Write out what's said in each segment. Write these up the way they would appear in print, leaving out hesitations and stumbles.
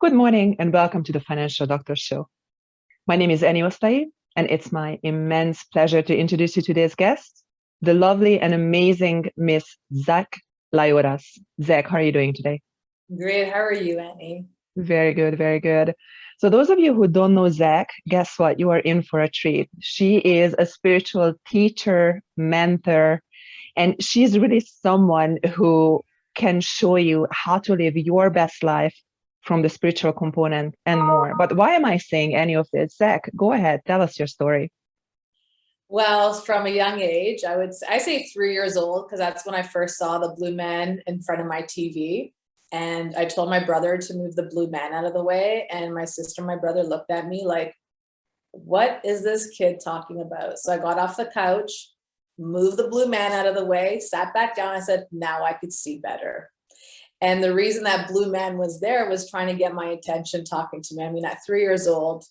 Good morning and welcome to the Financial Doctor Show. My name is Eni Oszlai, and it's my immense pleasure to introduce you to today's guest, the lovely and amazing Miss Zach Lioutas. Zach, how are you doing today? Great. How are you, Annie? Very good, very good. So those of you who don't know Zach, guess what? You are in for a treat. She is a spiritual teacher, mentor, and she's really someone who can show you how to live your best life from the spiritual component and more. But why am I saying any of this? Zach, go ahead, tell us your story. Well, from a young age, I say 3 years old because that's when I first saw the blue man in front of my TV. And I told my brother to move the blue man out of the way. And my sister and my brother looked at me like, what is this kid talking about? So I got off the couch, moved the blue man out of the way, sat back down. I said, now I could see better. And the reason that blue man was there was trying to get my attention, talking to me. I mean, at 3 years old,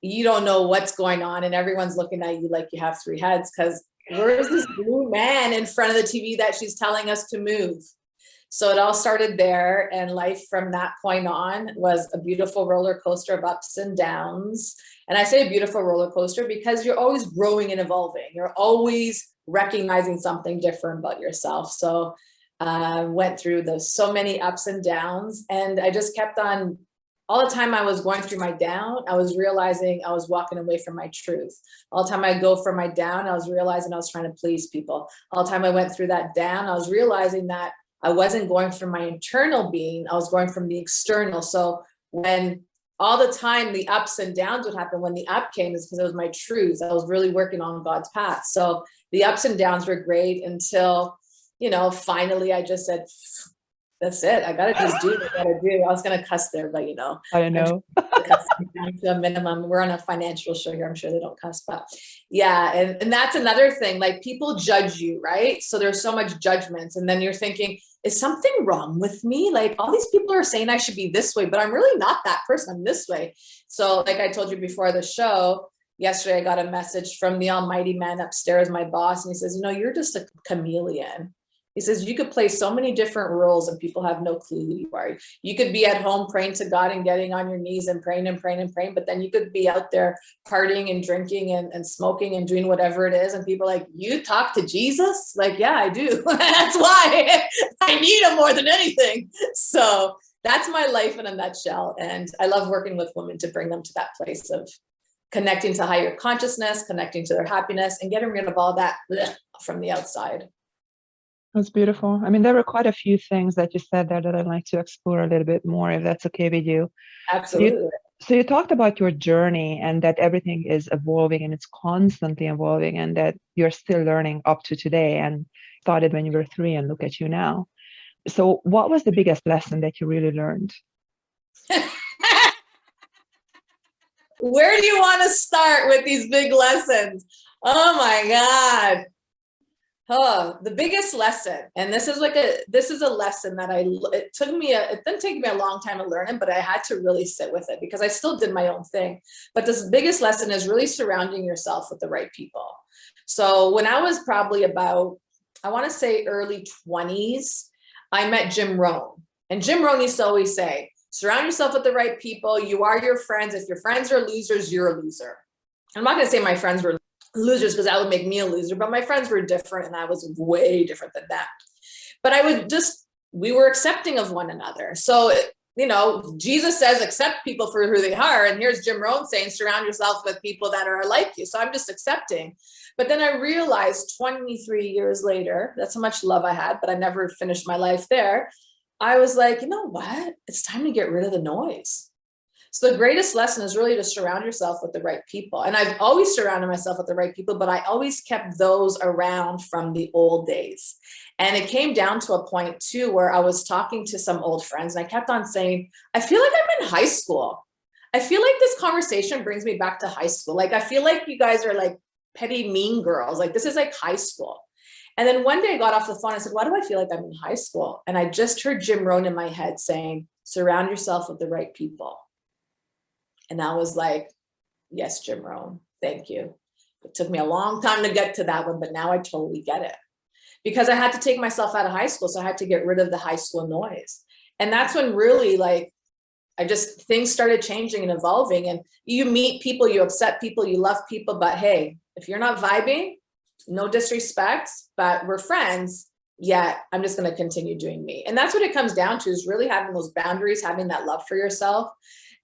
you don't know what's going on and everyone's looking at you like you have three heads because where's this blue man in front of the TV that she's telling us to move? So it all started there, and life from that point on was a beautiful roller coaster of ups and downs. And I say a beautiful roller coaster because you're always growing and evolving. You're always recognizing something different about yourself. So went through so many ups and downs, and I just kept on. All the time I was going through my down, I was realizing I was walking away from my truth. All the time I go for my down, I was realizing I was trying to please people. All the time I went through that down, I was realizing that I wasn't going from my internal being, I was going from the external. So when all the time the ups and downs would happen, when the up came is because it was my truth. I was really working on God's path. So the ups and downs were great until, finally I just said, that's it. I gotta just do what I gotta do. I was gonna cuss there, but I know. down to a minimum. We're on a financial show here. I'm sure they don't cuss, but yeah. And that's another thing. Like, people judge you, right? So there's so much judgments, and then you're thinking, is something wrong with me? Like, all these people are saying I should be this way, but I'm really not that person. I'm this way. So like I told you before the show, yesterday I got a message from the almighty man upstairs, my boss, and he says, you're just a chameleon. He says, you could play so many different roles and people have no clue who you are. You could be at home praying to God and getting on your knees and praying and praying and praying, but then you could be out there partying and drinking and smoking and doing whatever it is. And people are like, you talk to Jesus? Like, yeah, I do. That's why I need him more than anything. So that's my life in a nutshell. And I love working with women to bring them to that place of connecting to higher consciousness, connecting to their happiness, and getting rid of all that from the outside. That's beautiful. I mean, there were quite a few things that you said there that I'd like to explore a little bit more, if that's okay with you. Absolutely. So you talked about your journey and that everything is evolving and it's constantly evolving, and that you're still learning up to today, and started when you were 3 and look at you now. So what was the biggest lesson that you really learned? Where do you want to start with these big lessons? Oh my God. Oh, the biggest lesson, and this is a lesson that it didn't take me a long time to learn it, but I had to really sit with it because I still did my own thing. But this biggest lesson is really surrounding yourself with the right people. So when I was probably about, I want to say early 20s, I met Jim Rohn. And Jim Rohn used to always say, surround yourself with the right people. You are your friends. If your friends are losers, you're a loser. I'm not going to say my friends were losers because that would make me a loser, but my friends were different and I was way different than that. But we were accepting of one another. So, Jesus says, accept people for who they are. And here's Jim Rohn saying, surround yourself with people that are like you. So I'm just accepting. But then I realized 23 years later, that's how much love I had, but I never finished my life there. I was like, you know what? It's time to get rid of the noise. So the greatest lesson is really to surround yourself with the right people. And I've always surrounded myself with the right people, but I always kept those around from the old days. And it came down to a point too, where I was talking to some old friends and I kept on saying, I feel like I'm in high school. I feel like this conversation brings me back to high school. Like, I feel like you guys are like petty mean girls. Like, this is like high school. And then one day I got off the phone. I said, why do I feel like I'm in high school? And I just heard Jim Rohn in my head saying, surround yourself with the right people. And I was like, yes, Jim Rohn, thank you. It took me a long time to get to that one, but now I totally get it. Because I had to take myself out of high school. So I had to get rid of the high school noise. And that's when really, like, things started changing and evolving, and you meet people, you accept people, you love people, but hey, if you're not vibing, no disrespect, but we're friends, yet I'm just going to continue doing me. And that's what it comes down to, is really having those boundaries, having that love for yourself.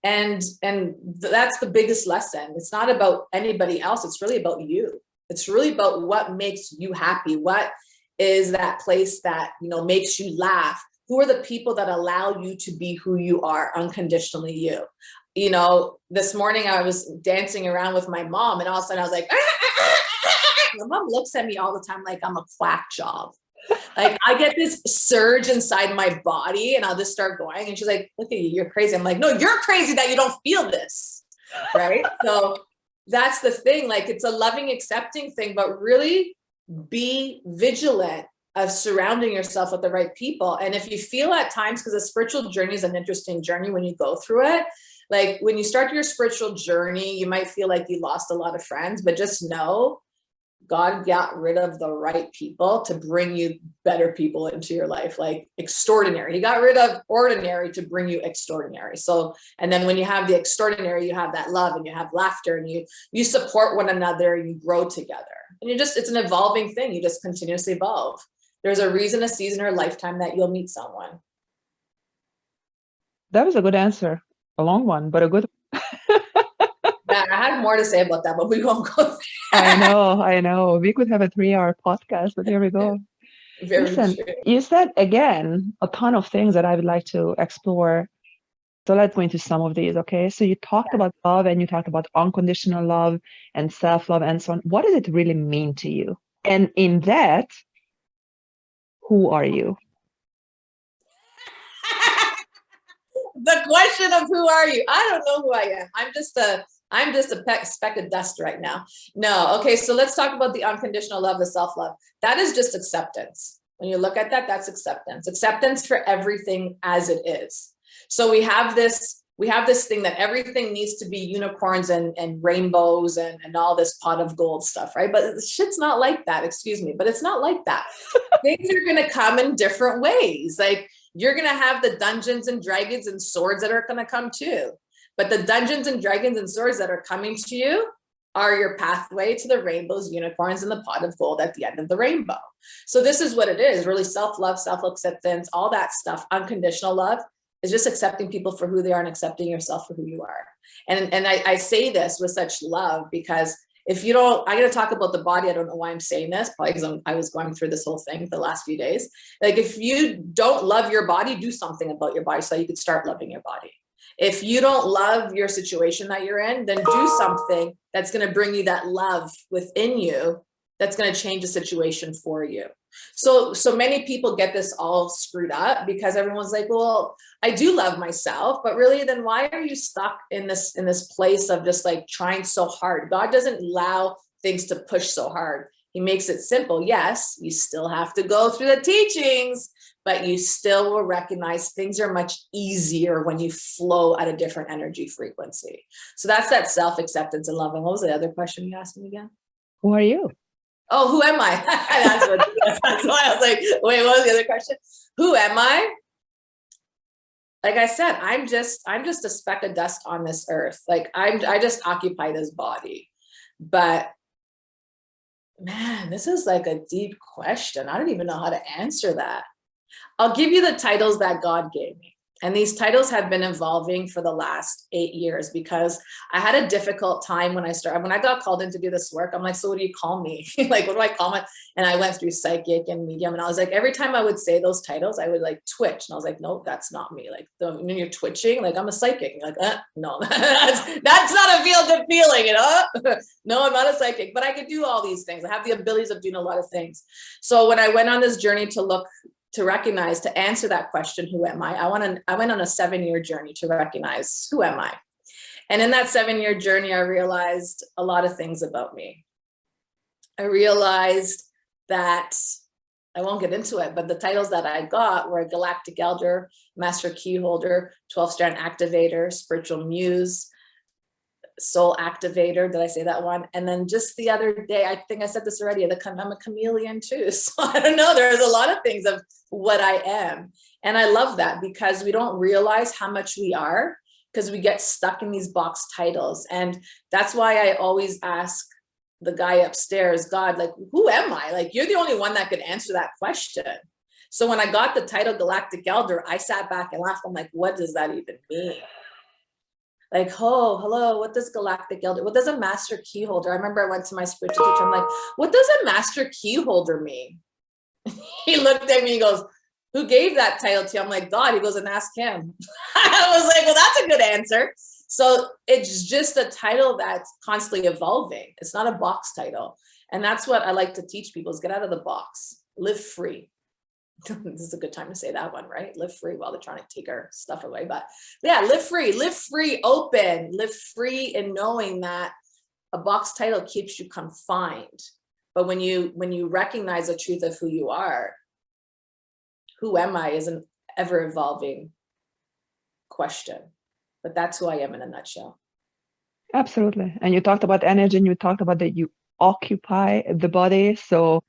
And that's the biggest lesson. It's not about anybody else. It's really about you. It's really about what makes you happy. What is that place that, makes you laugh? Who are the people that allow you to be who you are, unconditionally you? This morning I was dancing around with my mom, and all of a sudden I was like, my mom looks at me all the time like I'm a quack job. Like I get this surge inside my body, and I'll just start going. And she's like, look at you, you're crazy. I'm like, no, you're crazy that you don't feel this. Right. So that's the thing. Like, it's a loving, accepting thing, but really be vigilant of surrounding yourself with the right people. And if you feel at times, because a spiritual journey is an interesting journey when you go through it, like when you start your spiritual journey, you might feel like you lost a lot of friends, but just know God got rid of the right people to bring you better people into your life, like extraordinary. He got rid of ordinary to bring you extraordinary. So, and then when you have the extraordinary, you have that love and you have laughter, and you support one another, you grow together. And it's an evolving thing. You just continuously evolve. There's a reason, a season, or a lifetime that you'll meet someone. That was a good answer. A long one, but a good Yeah, I had more to say about that, but we won't go there. I know. We could have a 3-hour podcast, but here we go. Very Listen, true. you said again a ton of things that I would like to explore. So let's go into some of these, okay? So you talked about love, and you talked about unconditional love and self-love and so on. What does it really mean to you? And in that, who are you? The question of who are you? I don't know who I am. I'm just a speck of dust right now. No. Okay. So let's talk about the unconditional love, the self-love. That is just acceptance. When you look at that, that's acceptance. Acceptance for everything as it is. So we have this thing that everything needs to be unicorns and rainbows and all this pot of gold stuff, right? But shit's not like that, excuse me, but it's not like that. Things are going to come in different ways. Like, you're going to have the Dungeons and Dragons and swords that are going to come too. But the Dungeons and Dragons and swords that are coming to you are your pathway to the rainbows, unicorns, and the pot of gold at the end of the rainbow. So this is what it is, really: self-love, self-acceptance, all that stuff. Unconditional love is just accepting people for who they are and accepting yourself for who you are. And I say this with such love, because if you don't, I'm going to talk about the body. I don't know why I'm saying this, probably because I was going through this whole thing the last few days. Like, if you don't love your body, do something about your body so you could start loving your body. If you don't love your situation that you're in, then do something that's going to bring you that love within you, that's going to change the situation for you. So many people get this all screwed up, because everyone's like, well, I do love myself, but really, then why are you stuck in this place of just like trying so hard? God doesn't allow things to push so hard. He makes it simple. Yes, you still have to go through the teachings, but you still will recognize things are much easier when you flow at a different energy frequency. So that's that self-acceptance and love. And what was the other question you asked me again? Who are you? Oh, who am I? That's why I was like, wait, what was the other question? Who am I? Like I said, I'm just a speck of dust on this earth. Like, I just occupy this body. But man, this is like a deep question. I don't even know how to answer that. I'll give you the titles that God gave me. And these titles have been evolving for the last 8 years, because I had a difficult time when I got called in to do this work. I'm like, so what do you call me? Like, what do I call it? And I went through psychic and medium, and I was like, every time I would say those titles, I would like twitch. And I was like, no, that's not me. Like, when you're twitching, like, I'm a psychic. You're like, no, that's not a feel good feeling, you know? No, I'm not a psychic, but I could do all these things. I have the abilities of doing a lot of things. So when I went on this journey to recognize, to answer that question, who am I? I went on a 7-year journey to recognize, who am I? And in that 7-year journey, I realized a lot of things about me. I realized that, I won't get into it, but the titles that I got were Galactic Elder, Master Key Holder, 12-Strand Activator, Spiritual Muse, Soul Activator. Did I say that one? And then just the other day, I think I said this already, I'm a chameleon too. So I don't know, there's a lot of things of what I am. And I love that, because we don't realize how much we are because we get stuck in these box titles. And that's why I always ask the guy upstairs, God, like, who am I? Like, you're the only one that could answer that question. So when I got the title Galactic Elder, I sat back and laughed. I'm like, what does that even mean? Like, oh, hello, what does Galactic Elder, what does a master key holder? I remember I went to my spiritual teacher. I'm like, what does a master key holder mean? He looked at me and goes, who gave that title to you? I'm like, God. He goes, and ask him. I was like, well, that's a good answer. So it's just a title that's constantly evolving. It's not a box title. And that's what I like to teach people is get out of the box, live free. This is a good time to say that one, right? Live free while they're trying to take our stuff away. But yeah, live free, open, live free in knowing that a box title keeps you confined. But when you recognize the truth of who you are, who am I is an ever evolving question. But that's who I am in a nutshell. Absolutely. And you talked about energy, and you talked about that you occupy the body. So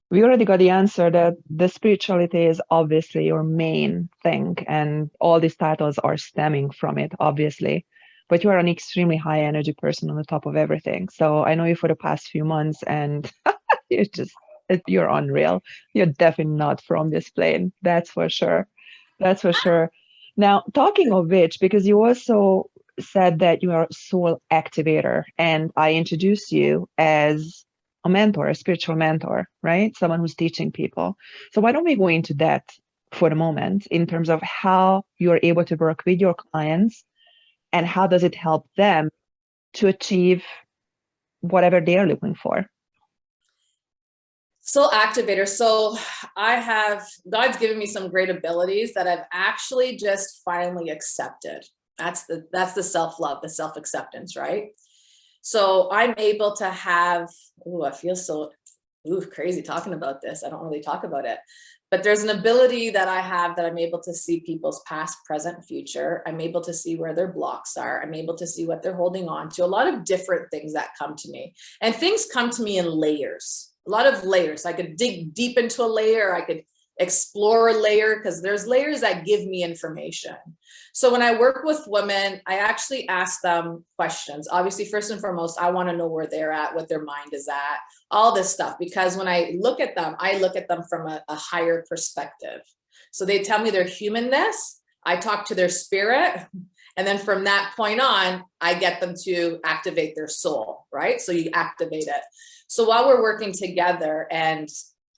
we already got the answer that the spirituality is obviously your main thing, and all these titles are stemming from it, obviously. But you are an extremely high energy person on the top of everything. So I know you for the past few months, and you're unreal. You're definitely not from this plane. That's for sure. That's for sure. Now, talking of which, because you also said that you are a soul activator, and I introduced you as a mentor, a spiritual mentor, right? Someone who's teaching people. So why don't we go into that for the moment in terms of how you're able to work with your clients and how does it help them to achieve whatever they're looking for? Soul activator. So God's given me some great abilities that I've actually just finally accepted. That's the self-love, the self-acceptance, right? So I'm able to have, I feel so crazy talking about this. I don't really talk about it, but there's an ability that I have that I'm able to see people's past, present, future. I'm able to see where their blocks are. I'm able to see what they're holding on to. A lot of different things that come to me, and things come to me in layers, a lot of layers. I could dig deep into a layer. I could explore a layer because there's layers that give me information. So when I work with women, I actually ask them questions. Obviously, first and foremost, I want to know where they're at, what their mind is at, all this stuff, because when I look at them from a higher perspective. So they tell me their humanness, I talk to their spirit, and then from that point on, I get them to activate their soul, right? So you activate it. So while we're working together, and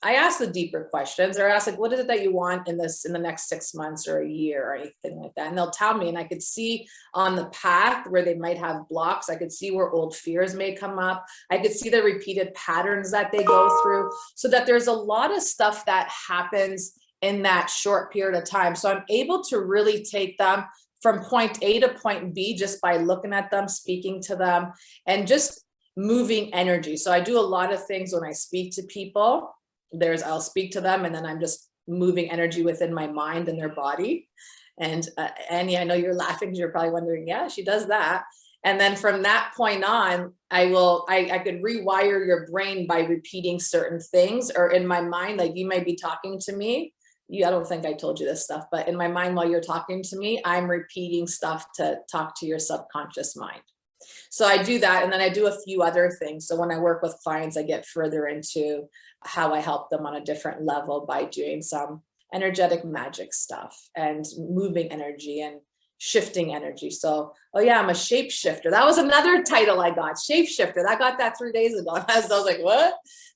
I ask the deeper questions, or ask like, what is it that you want in the next 6 months or a year or anything like that? And they'll tell me, and I could see on the path where they might have blocks. I could see where old fears may come up. I could see the repeated patterns that they go through, so that there's a lot of stuff that happens in that short period of time. So I'm able to really take them from point A to point B just by looking at them, speaking to them, and just moving energy. So I do a lot of things when I speak to people. I'll speak to them, and then I'm just moving energy within my mind and their body. And Annie, I know you're laughing because you're probably wondering, yeah, she does that. And then from that point on, I could rewire your brain by repeating certain things, or in my mind, like you might be talking to me. I don't think I told you this stuff, but in my mind, while you're talking to me, I'm repeating stuff to talk to your subconscious mind. So I do that. And then I do a few other things. So when I work with clients, I get further into how I help them on a different level by doing some energetic magic stuff and moving energy and shifting energy. So, oh yeah, I'm a shapeshifter. That was another title I got, shapeshifter. I got that 3 days ago. I was like, what?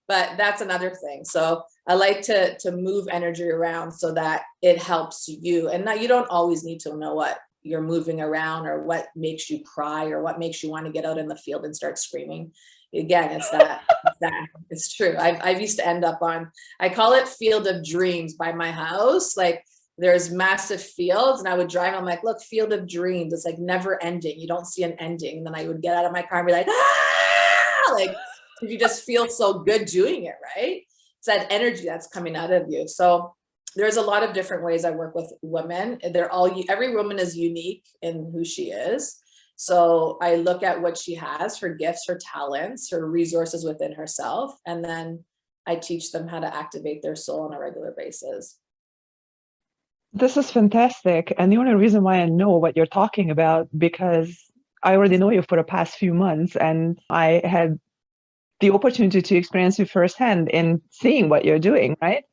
But that's another thing. So I like to move energy around so that it helps you. And now you don't always need to know what you're moving around or what makes you cry or what makes you want to get out in the field and start screaming. Again, it's that it's true. I've used to end up on, I call it field of dreams by my house. Like there's massive fields, and I would drive, I'm like, look, field of dreams. It's like never ending. You don't see an ending. And then I would get out of my car and be like, ah, like you just feel so good doing it, right? It's that energy that's coming out of you. So there's a lot of different ways I work with women. Every woman is unique in who she is. So I look at what she has, her gifts, her talents, her resources within herself. And then I teach them how to activate their soul on a regular basis. This is fantastic. And the only reason why I know what you're talking about, because I already know you for the past few months, and I had the opportunity to experience you firsthand in seeing what you're doing, right?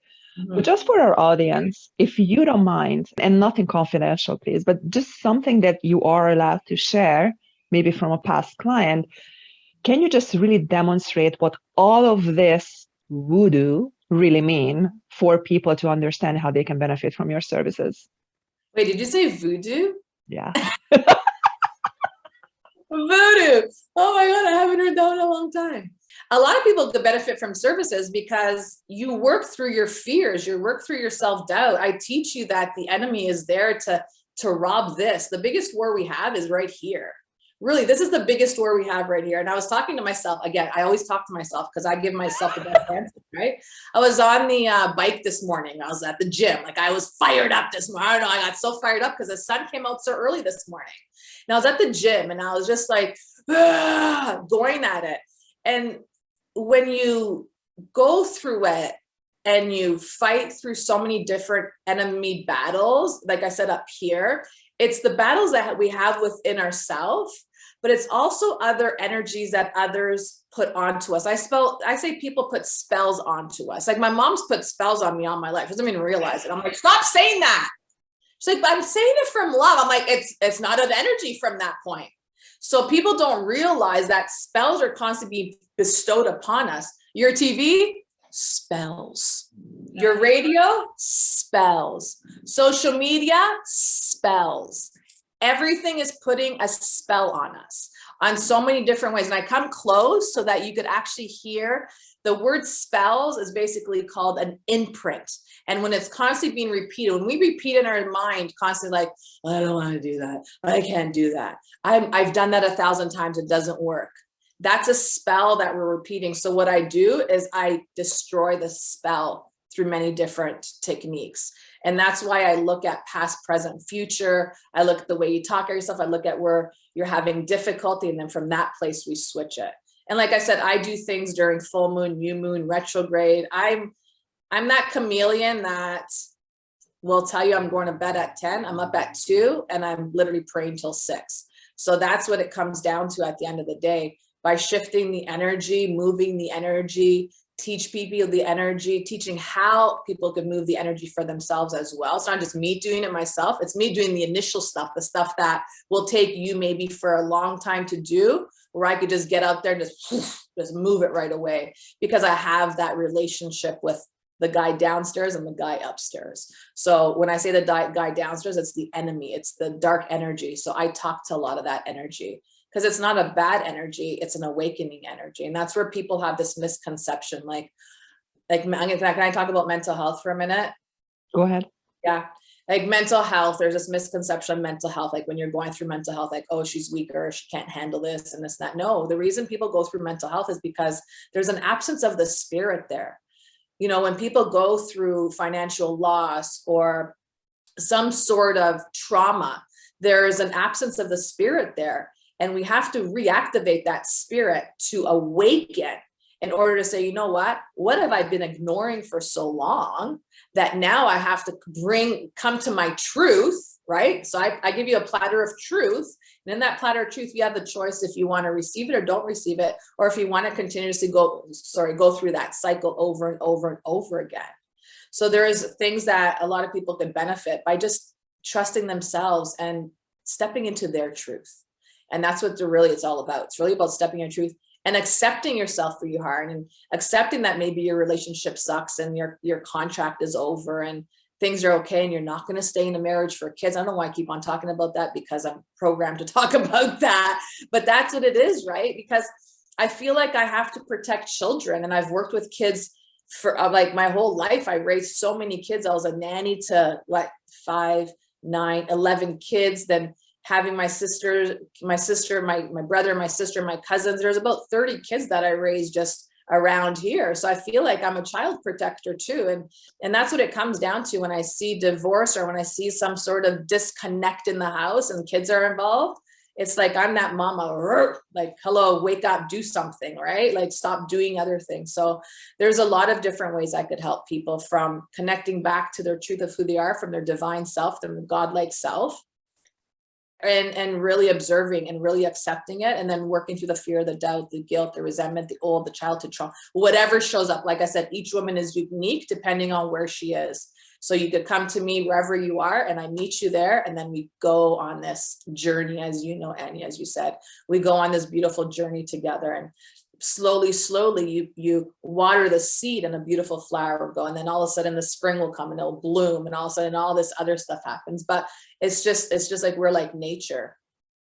But Mhm. just for our audience, if you don't mind, and nothing confidential, please, but just something that you are allowed to share, maybe from a past client, can you just really demonstrate what all of this voodoo really mean for people to understand how they can benefit from your services? Wait, did you say voodoo? Yeah. Voodoo. Oh my God, I haven't heard that in a long time. A lot of people could benefit from services because you work through your fears, you work through your self-doubt. I teach you that the enemy is there to rob this. The biggest war we have is right here. Really, this is the biggest war we have right here. And I was talking to myself again. I always talk to myself because I give myself the best answer, right? I was on the bike this morning. I was at the gym. Like I was fired up this morning. I don't know. I got so fired up because the sun came out so early this morning. And I was at the gym and I was just like going at it. And when you go through it and you fight through so many different enemy battles, like I said up here, it's the battles that we have within ourselves, but it's also other energies that others put onto us. I say people put spells onto us. Like my mom's put spells on me all my life. She doesn't even realize it. I'm like, stop saying that. She's like, but I'm saying it from love. I'm like, it's not an energy from that point. So people don't realize that spells are constantly being bestowed upon us. Your TV, spells. Your radio, spells. Social media, spells. Everything is putting a spell on us on so many different ways. And I come close so that you could actually hear the word spells is basically called an imprint. And when it's constantly being repeated, when we repeat in our mind constantly like, I don't want to do that. I can't do that. I've done that 1,000 times. It doesn't work. That's a spell that we're repeating. So what I do is I destroy the spell through many different techniques. And that's why I look at past, present, future. I look at the way you talk at yourself. I look at where you're having difficulty. And then from that place, we switch it. And like I said, I do things during full moon, new moon, retrograde. I'm that chameleon that will tell you I'm going to bed at 10, I'm up at 2, and I'm literally praying till 6. So that's what it comes down to at the end of the day. By shifting the energy, moving the energy, teach people the energy, teaching how people could move the energy for themselves as well. It's not just me doing it myself. It's me doing the initial stuff, the stuff that will take you maybe for a long time to do, where I could just get out there and just move it right away because I have that relationship with the guy downstairs and the guy upstairs. So when I say the guy downstairs, it's the enemy, it's the dark energy. So I talk to a lot of that energy because it's not a bad energy, it's an awakening energy. And that's where people have this misconception. Like can I talk about mental health for a minute? Go ahead. Yeah. Like mental health, there's this misconception of mental health. Like when you're going through mental health, like, oh, she's weaker, she can't handle this and this, that. No, the reason people go through mental health is because there's an absence of the spirit there. You know, when people go through financial loss or some sort of trauma, there is an absence of the spirit there. And we have to reactivate that spirit to awaken in order to say, you know what have I been ignoring for so long that now I have to come to my truth, right? So I give you a platter of truth. And in that platter of truth, you have the choice if you want to receive it or don't receive it, or if you want to continuously go through that cycle over and over and over again. So there is things that a lot of people can benefit by just trusting themselves and stepping into their truth. And that's what it's all about. It's really about stepping in truth and accepting yourself for you are, and accepting that maybe your relationship sucks and your contract is over and things are okay and you're not going to stay in a marriage for kids. I don't know why I keep on talking about that because I'm programmed to talk about that, but that's what it is, right? Because I feel like I have to protect children, and I've worked with kids for like my whole life. I raised so many kids. I was a nanny to 5, 9, 11 kids. Then having my brother, my sister, my cousins, there's about 30 kids that I raised just around here. So I feel like I'm a child protector too. And that's what it comes down to when I see divorce or when I see some sort of disconnect in the house and kids are involved. It's like, I'm that mama, like, hello, wake up, do something, right? Like, stop doing other things. So there's a lot of different ways I could help people, from connecting back to their truth of who they are, from their divine self, their godlike self, and really observing and really accepting it, and then working through the fear, the doubt, the guilt, the resentment, the old, the childhood trauma, whatever shows up. Like I said, each woman is unique depending on where she is. So you could come to me wherever you are, and I meet you there, and then we go on this journey, as you know, Eni, as you said, we go on this beautiful journey together, and slowly you water the seed and a beautiful flower will go, and then all of a sudden the spring will come and it'll bloom, and all of a sudden all this other stuff happens. But it's just like, we're like nature.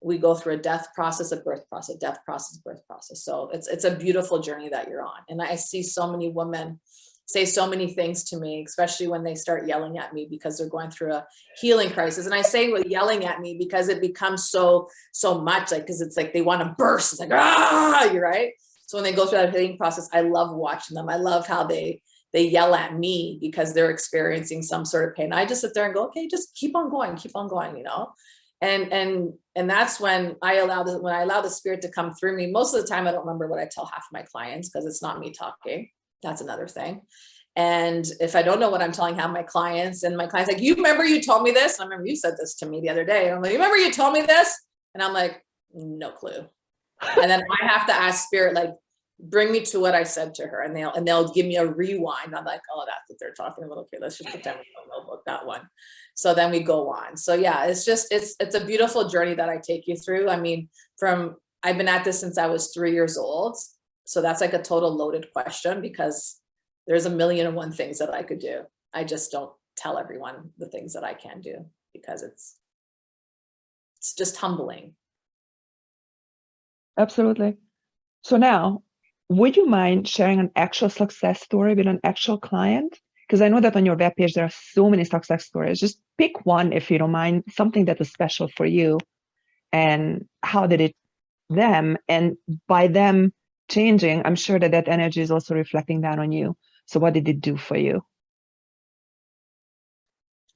We go through a death process, a birth process, death process, birth process. So it's a beautiful journey that you're on. And I see so many women say so many things to me, especially when they start yelling at me because they're going through a healing crisis. And I say yelling at me because it becomes so much, like, because it's like they want to burst. It's like, ah, you're right. So when they go through that healing process, I love watching them. I love how they yell at me because they're experiencing some sort of pain. I just sit there and go, okay, just keep on going, you know? And that's when I allow the spirit to come through me. Most of the time, I don't remember what I tell half of my clients because it's not me talking. That's another thing. And if I don't know what I'm telling half my clients, and my clients like, you remember you told me this? And I remember you said this to me the other day. And I'm like, you remember you told me this? And I'm like, no clue. And then I have to ask spirit, like, bring me to what I said to her, and they'll give me a rewind. I'm like, oh, that's what they're talking about. Okay, let's just pretend we don't know about that one. So then we go on. So yeah, it's a beautiful journey that I take you through. I mean, I've been at this since I was 3 years old. So that's like a total loaded question, because there's a million and one things that I could do. I just don't tell everyone the things that I can do, because it's just humbling. Absolutely. So now, would you mind sharing an actual success story with an actual client? Because I know that on your webpage, there are so many success stories. Just pick one, if you don't mind, something that was special for you, and how did it them, and by them changing, I'm sure that energy is also reflecting down on you. So what did it do for you?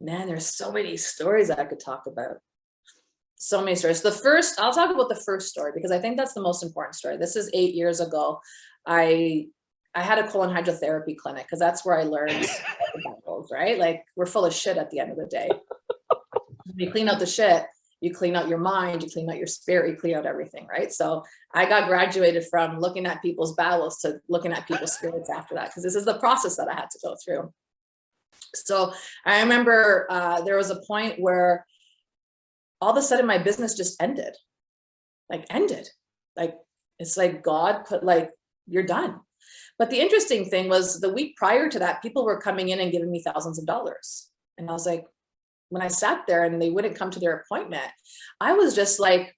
Man, there's so many stories I could talk about. So many stories. I'll talk about the first story, because I think that's the most important story. This is 8 years ago. I had a colon hydrotherapy clinic, because that's where I learned right? Like, we're full of shit at the end of the day. You clean out the shit, you clean out your mind, you clean out your spirit, you clean out everything, right? So I got graduated from looking at people's bowels to looking at people's spirits after that, because this is the process that I had to go through. So I remember there was a point where all of a sudden my business just ended. Like, it's like God put, like, you're done. But the interesting thing was, the week prior to that, people were coming in and giving me thousands of dollars. And I was like, when I sat there and they wouldn't come to their appointment, I was just like,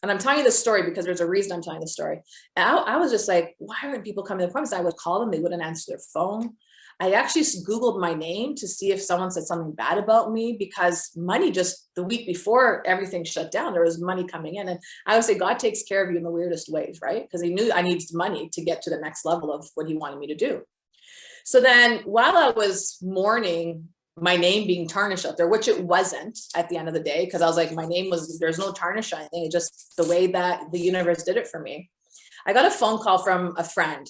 and I'm telling you this story because there's a reason I'm telling the story. And I was just like, why aren't people coming to appointments? I would call them, they wouldn't answer their phone. I actually Googled my name to see if someone said something bad about me, because money, just the week before everything shut down, there was money coming in. And I would say, God takes care of you in the weirdest ways, right? Because he knew I needed money to get to the next level of what he wanted me to do. So then, while I was mourning my name being tarnished out there, which it wasn't at the end of the day, because I was like, my name was, there's no tarnish or anything. It's just the way that the universe did it for me. I got a phone call from a friend,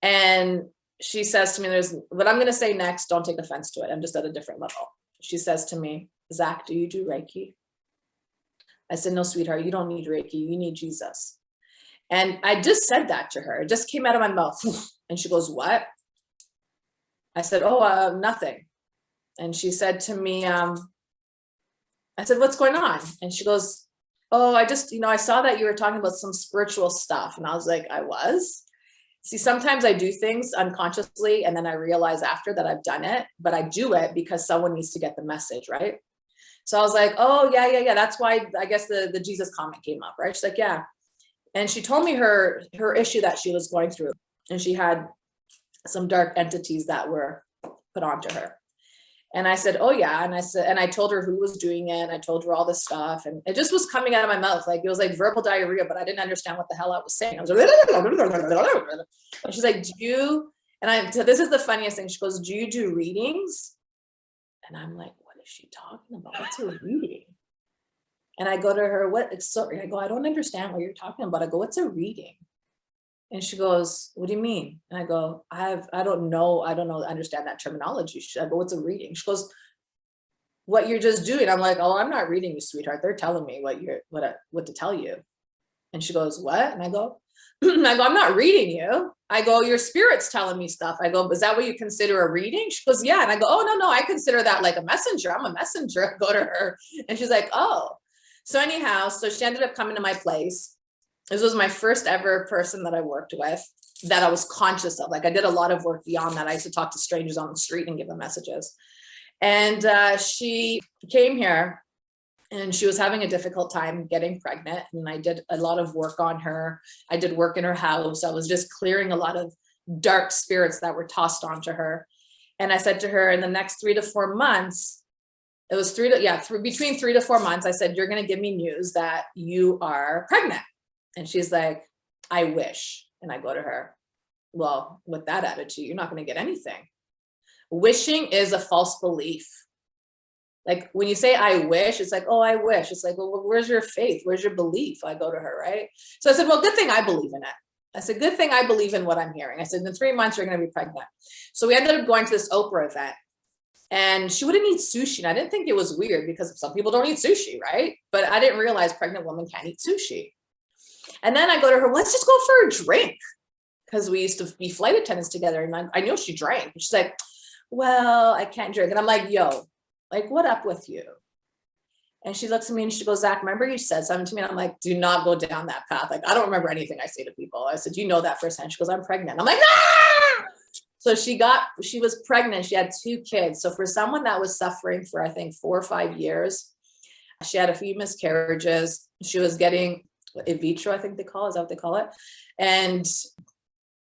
and she says to me, there's what I'm going to say next. Don't take offense to it. I'm just at a different level. She says to me, Zach, do you do Reiki? I said, no, sweetheart, you don't need Reiki. You need Jesus. And I just said that to her. It just came out of my mouth. And she goes, what? I said, oh, nothing. And she said to me, I said, what's going on? And she goes, oh, I just, I saw that you were talking about some spiritual stuff. And I was like, I was? See, sometimes I do things unconsciously, and then I realize after that I've done it, but I do it because someone needs to get the message, right? So I was like, oh, yeah. That's why I guess the Jesus comment came up, right? She's like, yeah. And she told me her issue that she was going through, and she had some dark entities that were put onto her. And I said, oh yeah. And I told her who was doing it. And I told her all this stuff, and it just was coming out of my mouth. Like, it was like verbal diarrhea, but I didn't understand what the hell I was saying. I was like, and she's like, so this is the funniest thing. She goes, do you do readings? And I'm like, what is she talking about? What's a reading? And I go to her, I go, I don't understand what you're talking about. I go, what's a reading? And she goes, what do you mean? And I go, I don't know, understand that terminology. I go, what's a reading? She goes, what you're just doing. I'm like, oh, I'm not reading you, sweetheart. They're telling me what to tell you. And she goes, what? And I go, I'm not reading you. I go, your spirit's telling me stuff. I go, is that what you consider a reading? She goes, yeah. And I go, oh, no, I consider that like a messenger. I'm a messenger. I go to her and she's like, oh. So anyhow, so she ended up coming to my place. This was my first ever person that I worked with that I was conscious of. Like I did a lot of work beyond that. I used to talk to strangers on the street and give them messages. And she came here and she was having a difficult time getting pregnant. And I did a lot of work on her. I did work in her house. I was just clearing a lot of dark spirits that were tossed onto her. And I said to her, in the next 3 to 4 months, it was between 3 to 4 months, I said, you're going to give me news that you are pregnant. And she's like, I wish. And I go to her, well, with that attitude, you're not going to get anything. Wishing is a false belief. Like when you say, I wish, it's like, oh, I wish. It's like, well, where's your faith? Where's your belief? I go to her, right? So I said, well, good thing I believe in it. I said, good thing I believe in what I'm hearing. I said, in 3 months, you're going to be pregnant. So we ended up going to this Oprah event and she wouldn't eat sushi. And I didn't think it was weird because some people don't eat sushi, right? But I didn't realize pregnant women can't eat sushi. And then I go to her, let's just go for a drink. Because we used to be flight attendants together. And I knew she drank. And she's like, well, I can't drink. And I'm like, yo, like, what up with you? And she looks at me and she goes, Zach, remember you said something to me? And I'm like, do not go down that path. Like, I don't remember anything I say to people. I said, you know that firsthand. She goes, I'm pregnant. I'm like, ah! So she was pregnant. She had 2 kids. So for someone that was suffering for, I think, 4 or 5 years, she had a few miscarriages. She was getting in vitro, I think they call it. Is that what they call it? And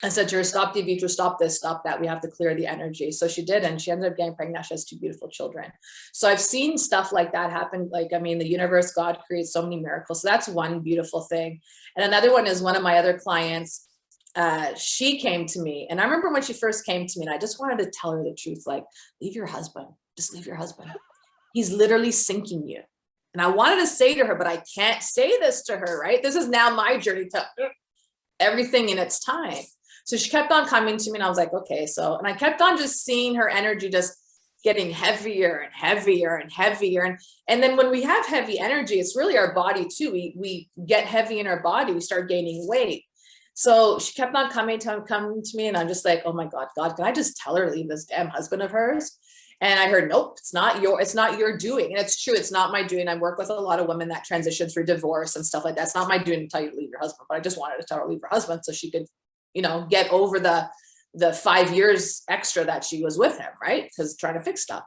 I said to her, stop the in vitro, stop this, stop that. We have to clear the energy. So she did. And she ended up getting pregnant. She has 2 beautiful children. So I've seen stuff like that happen. Like, I mean, the universe, God creates so many miracles. So that's one beautiful thing. And another one is one of my other clients. She came to me. And I remember when she first came to me and I just wanted to tell her the truth. Like, leave your husband, just leave your husband. He's literally sinking you. And I wanted to say to her, but I can't say this to her, right? This is now my journey to everything in its time. So she kept on coming to me and I was like, okay. So, and I kept on just seeing her energy just getting heavier and heavier and heavier. And then when we have heavy energy, it's really our body too. We get heavy in our body, we start gaining weight. So she kept on coming to me and I'm just like, oh my God, can I just tell her to leave this damn husband of hers? And I heard, nope, it's not your doing. And it's true. It's not my doing. I work with a lot of women that transition through divorce and stuff like that. It's not my doing to tell you to leave your husband, but I just wanted to tell her to leave her husband so she could, get over the 5 years extra that she was with him, right? Because trying to fix stuff.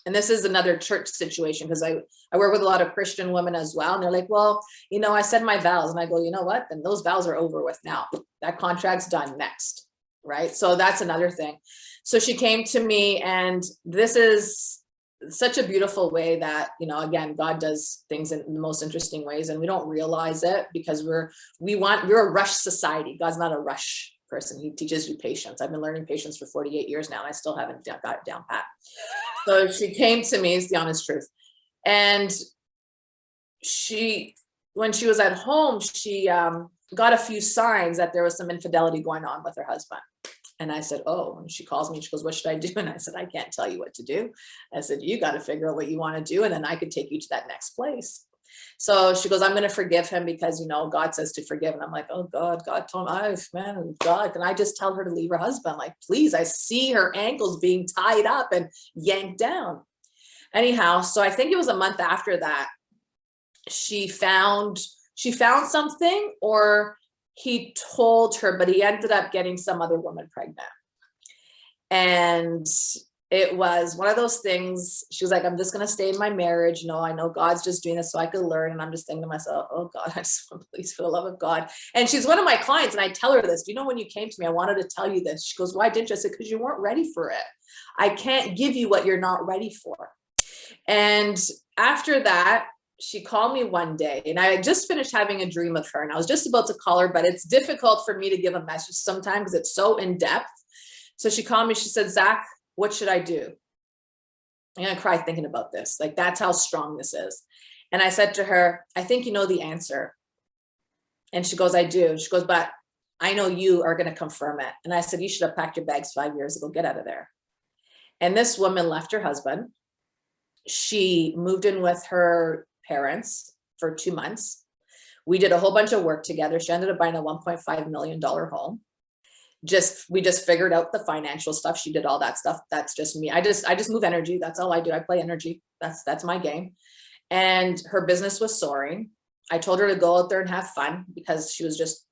And this is another church situation because I work with a lot of Christian women as well. And they're like, well, I said my vows. And I go, you know what? Then those vows are over with now. That contract's done next, right? So that's another thing. So she came to me and this is such a beautiful way that, again, God does things in the most interesting ways and we don't realize it because we're a rush society. God's not a rush person. He teaches you patience. I've been learning patience for 48 years now and I still haven't got it down pat. So she came to me, is the honest truth. And when she was at home, she got a few signs that there was some infidelity going on with her husband. And I said, oh, and she calls me and she goes, what should I do? And I said, I can't tell you what to do. I said, you got to figure out what you want to do. And then I could take you to that next place. So she goes, I'm going to forgive him because, God says to forgive. And I'm like, oh God told me, God, can I just tell her to leave her husband? Like, please, I see her ankles being tied up and yanked down. Anyhow, so I think it was a month after that, she found something or he told her, but he ended up getting some other woman pregnant. And it was one of those things. She was like, I'm just going to stay in my marriage. I know God's just doing this so I could learn. And I'm just thinking to myself, oh God, I just want, please, for the love of God. And she's one of my clients. And I tell her this, do you know, when you came to me, I wanted to tell you this. She goes, why didn't you? I said, because you weren't ready for it. I can't give you what you're not ready for. And after that, she called me one day and I had just finished having a dream of her and I was just about to call her, but it's difficult for me to give a message sometimes because it's so in depth. So she called me, she said, Zach, what should I do? I'm going to cry thinking about this. Like, that's how strong this is. And I said to her, I think you know the answer. And she goes, I do. She goes, but I know you are going to confirm it. And I said, you should have packed your bags 5 years ago. Get out of there. And this woman left her husband. She moved in with her parents for 2 months. We did a whole bunch of work together. She ended up buying a $1.5 million home. We just figured out the financial stuff. She did all that stuff. That's just me. I just move energy. That's all I do. I play energy. That's my game. And her business was soaring. I told her to go out there and have fun because she was just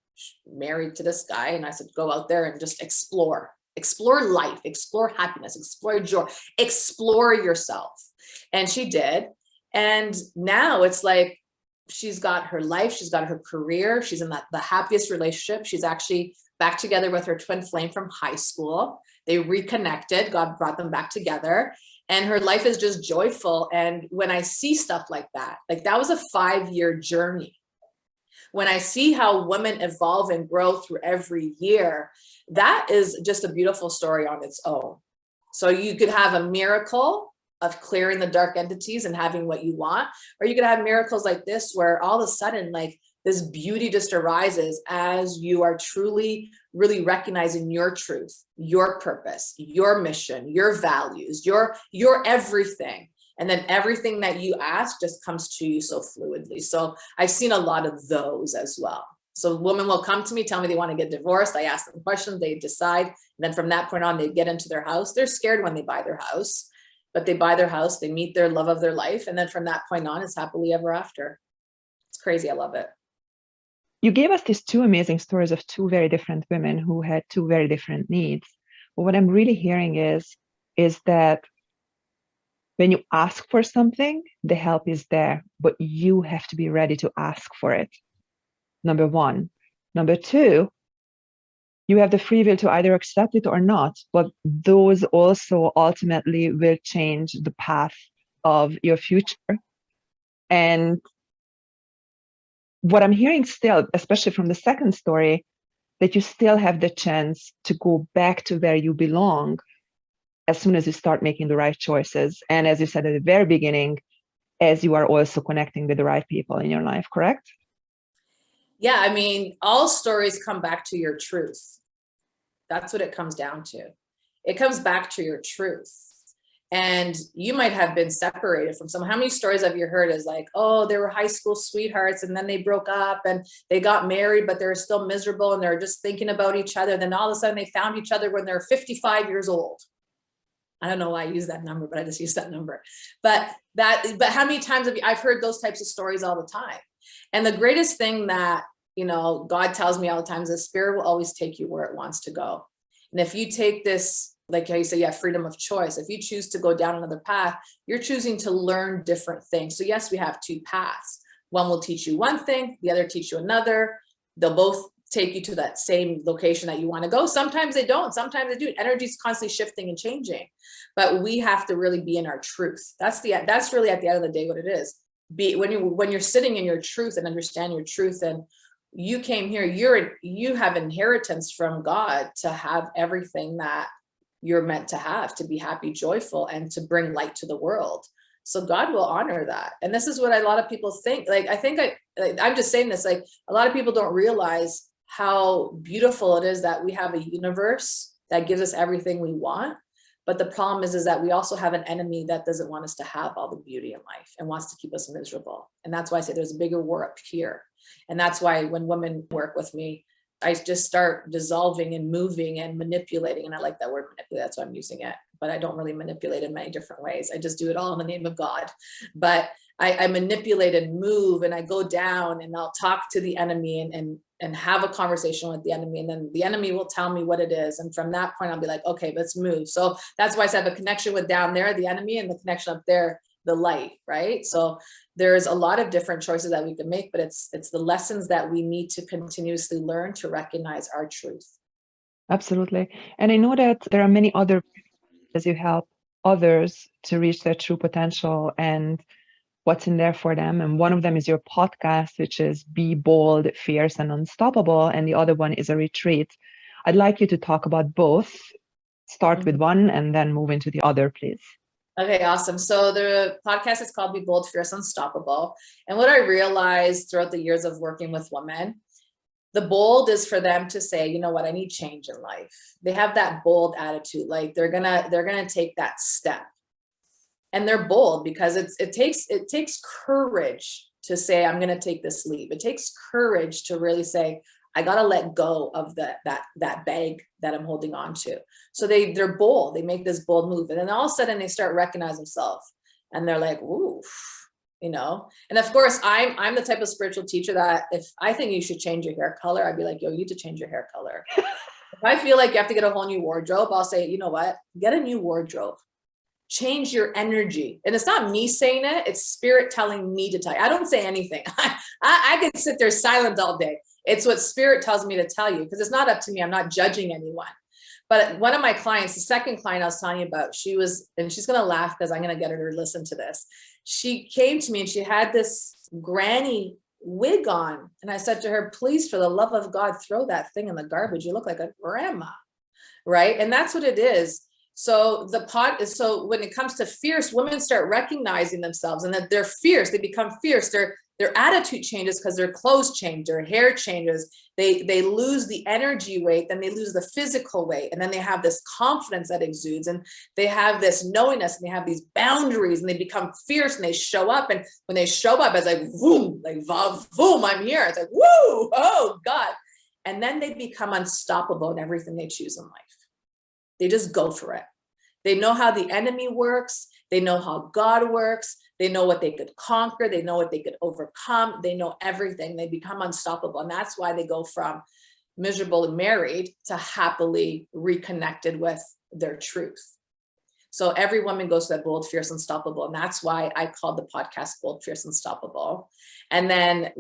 married to this guy. And I said, go out there and just explore life, explore happiness, explore joy, explore yourself. And she did. And now it's like, she's got her life, she's got her career, she's in the happiest relationship. She's actually back together with her twin flame from high school. They reconnected, God brought them back together, and her life is just joyful. And when I see stuff like that was a 5-year journey. When I see how women evolve and grow through every year, that is just a beautiful story on its own. So you could have a miracle of clearing the dark entities and having what you want, or you could have miracles like this, where all of a sudden, like, this beauty just arises as you are truly, really recognizing your truth, your purpose, your mission, your values, your everything. And then everything that you ask just comes to you so fluidly. So I've seen a lot of those as well. So women will come to me, tell me they want to get divorced. I ask them questions, they decide. And then from that point on, they get into their house. They're scared when they buy their house, but they buy their house, they meet their love of their life. And then from that point on, it's happily ever after. It's crazy. I love it. You gave us these 2 amazing stories of 2 very different women who had 2 very different needs. But what I'm really hearing is that when you ask for something, the help is there, but you have to be ready to ask for it. Number 1. Number 2, you have the free will to either accept it or not, but those also ultimately will change the path of your future. And what I'm hearing still, especially from the second story, that you still have the chance to go back to where you belong as soon as you start making the right choices. And as you said at the very beginning, as you are also connecting with the right people in your life, correct? Yeah, I mean, all stories come back to your truth. That's what it comes down to. It comes back to your truth. And you might have been separated from someone. How many stories have you heard is like, oh, they were high school sweethearts and then they broke up and they got married, but they're still miserable and they're just thinking about each other. Then all of a sudden they found each other when they're 55 years old. I don't know why I use that number, but I just use that number. But how many times I've heard those types of stories all the time. And the greatest thing that, God tells me all the time is the spirit will always take you where it wants to go. And if you take this, like how you say, you have freedom of choice. If you choose to go down another path, you're choosing to learn different things. So yes, we have 2 paths. One will teach you one thing, the other teach you another. They'll both take you to that same location that you want to go. Sometimes they don't, sometimes they do. Energy is constantly shifting and changing, but we have to really be in our truth. That's really at the end of the day what it is. When you're sitting in your truth and understand your truth, and you came here, you have inheritance from God to have everything that you're meant to have, to be happy, joyful, and to bring light to the world. So God will honor that. And this is what a lot of people think. I'm just saying this, like, a lot of people don't realize how beautiful it is that we have a universe that gives us everything we want. But the problem is that we also have an enemy that doesn't want us to have all the beauty in life and wants to keep us miserable. And that's why I say there's a bigger war up here. And that's why when women work with me, I just start dissolving and moving and manipulating. And I like that word manipulate, that's why I'm using it. But I don't really manipulate in many different ways. I just do it all in the name of God. But I manipulate and move, and I go down and I'll talk to the enemy and have a conversation with the enemy. And then the enemy will tell me what it is. And from that point, I'll be like, okay, let's move. So that's why I have a connection with down there, the enemy, and the connection up there, the light, right? So there's a lot of different choices that we can make, but it's the lessons that we need to continuously learn to recognize our truth. Absolutely. And I know that there are many other as you help others to reach their true potential and what's in there for them. And one of them is your podcast, which is Be Bold, Fierce, and Unstoppable. And the other one is a retreat. I'd like you to talk about both. Start with one and then move into the other, please. Okay, awesome. So the podcast is called Be Bold, Fierce, Unstoppable. And what I realized throughout the years of working with women, the bold is for them to say, you know what, I need change in life. They have that bold attitude, like they're gonna take that step. And they're bold because it takes courage to say, I'm gonna take this leap. It takes courage to really say, I gotta let go of that bag that I'm holding on to. So they're bold. They make this bold move, and then all of a sudden they start recognizing themselves, and they're like, "Ooh," you know. And of course, I'm the type of spiritual teacher that if I think you should change your hair color, I'd be like, "Yo, you need to change your hair color." If I feel like you have to get a whole new wardrobe, I'll say, you know what, get a new wardrobe. Change your energy. And it's not me saying it, it's spirit telling me to tell you. I don't say anything. I could sit there silent all day. It's what spirit tells me to tell you, because it's not up to me. I'm not judging anyone. But one of my clients, the second client I was telling you about, and she's going to laugh because I'm going to get her to listen to this. She came to me and she had this granny wig on. And I said to her, please, for the love of God, throw that thing in the garbage. You look like a grandma. Right. And that's what it is. So so when it comes to fierce, women start recognizing themselves and that they're fierce. They become fierce. Their attitude changes because their clothes change, their hair changes. They lose the energy weight, then they lose the physical weight, and then they have this confidence that exudes, and they have this knowingness, and they have these boundaries, and they become fierce, and they show up. And when they show up, it's like boom, like boom, I'm here. It's like woo, oh God, and then they become unstoppable in everything they choose in life. They just go for it. They know how the enemy works. They know how God works. They know what they could conquer. They know what they could overcome. They know everything. They become unstoppable. And that's why they go from miserable and married to happily reconnected with their truth. So every woman goes to that bold, fierce, unstoppable. And that's why I called the podcast Bold, Fierce, Unstoppable. And then,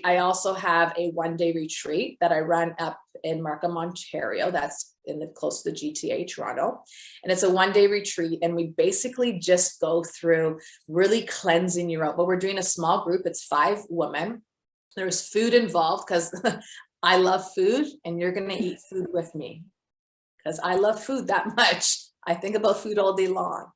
I also have a one-day retreat that I run up in Markham, Ontario. That's close to the GTA, Toronto. And it's a one-day retreat. And we basically just go through really cleansing you out. But we're doing a small group. It's 5 women. There's food involved because I love food, and you're going to eat food with me because I love food that much. I think about food all day long.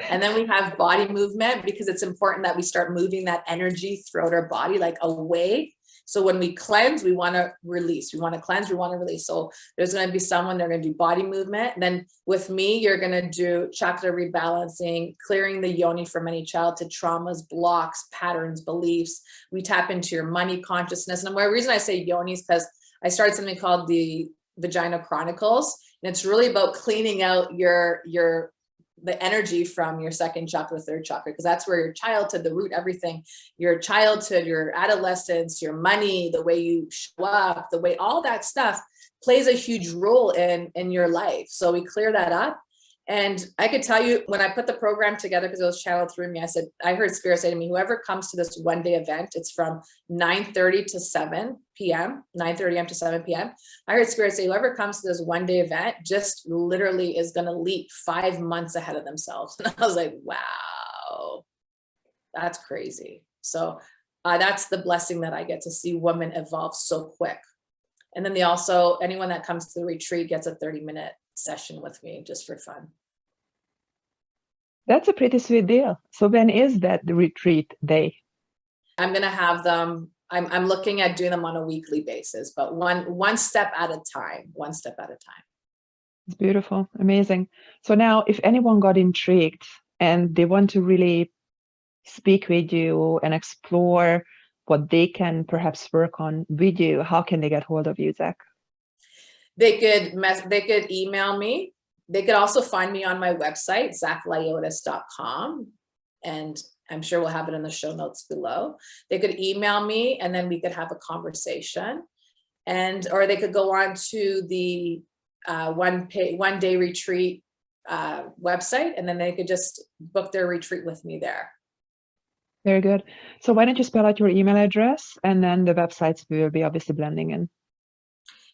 And then we have body movement because it's important that we start moving that energy throughout our body, like away. So when we cleanse, we want to release. We want to cleanse, we want to release. So there's going to be someone, they're going to do body movement. And then with me, you're going to do chakra rebalancing, clearing the yoni from any childhood traumas, blocks, patterns, beliefs. We tap into your money consciousness. And the reason I say yoni is because I started something called the Vagina Chronicles. And it's really about cleaning out the energy from your second chakra, third chakra, because that's where your childhood, the root, everything, your childhood, your adolescence, your money, the way you show up, the way all that stuff plays a huge role in your life. So we clear that up. And I could tell you, when I put the program together, because it was channeled through me, I heard Spirit say to me, whoever comes to this one-day event, it's from 9:30 to 7 p.m., 9:30 a.m. to 7 p.m. I heard Spirit say, whoever comes to this one-day event just literally is going to leap 5 months ahead of themselves. And I was like, wow, that's crazy. So that's the blessing that I get to see women evolve so quick. And then anyone that comes to the retreat gets a 30-minute session with me just for fun. That's a pretty sweet deal. So when is that the retreat day? I'm going to have them. I'm looking at doing them on a weekly basis, but one step at a time, one step at a time. It's beautiful. Amazing. So now if anyone got intrigued and they want to really speak with you and explore what they can perhaps work on with you, how can they get hold of you, Zach? They could email me. They could also find me on my website, zachliotis.com. And I'm sure we'll have it in the show notes below. They could email me and then we could have a conversation. Or they could go on to the one day retreat website, and then they could just book their retreat with me there. Very good. So why don't you spell out your email address, and then the websites we will be obviously blending in.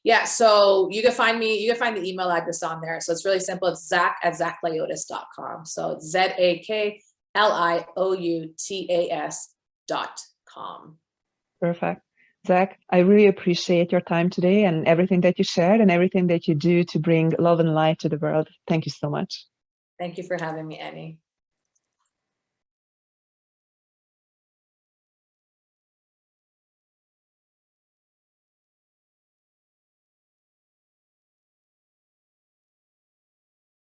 Yeah, so you can find the email address on there. So it's really simple. It's Zach@zachliotis.com. So ZAKLIOUTAS.com. Perfect. Zach, I really appreciate your time today and everything that you shared and everything that you do to bring love and light to the world. Thank you so much. Thank you for having me, Eni.